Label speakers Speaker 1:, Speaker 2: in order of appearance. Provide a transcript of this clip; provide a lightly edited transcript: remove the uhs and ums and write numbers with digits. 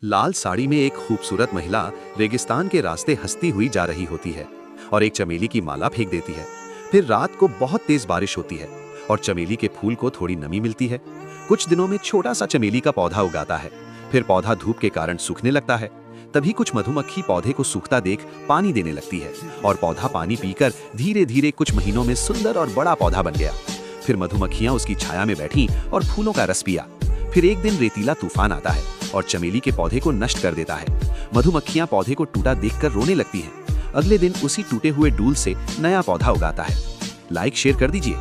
Speaker 1: लाल साड़ी में एक खूबसूरत महिला रेगिस्तान के रास्ते हंसती हुई जा रही होती है और एक चमेली की माला फेंक देती है। फिर रात को बहुत तेज बारिश होती है और चमेली के फूल को थोड़ी नमी मिलती है। कुछ दिनों में छोटा सा चमेली का पौधा उगाता है। फिर पौधा धूप के कारण सूखने लगता है। तभी कुछ मधुमक्खी पौधे को सूखता देख पानी देने लगती है और पौधा पानी पीकर धीरे धीरे कुछ महीनों में सुंदर और बड़ा पौधा बन गया। फिर मधुमक्खियां उसकी छाया में बैठी और फूलों का रस पिया। फिर एक दिन रेतीला तूफान आता है और चमेली के पौधे को नष्ट कर देता है। मधुमक्खियां पौधे को टूटा देखकर रोने लगती हैं। अगले दिन उसी टूटे हुए डूल से नया पौधा उगाता है। लाइक शेयर कर दीजिए।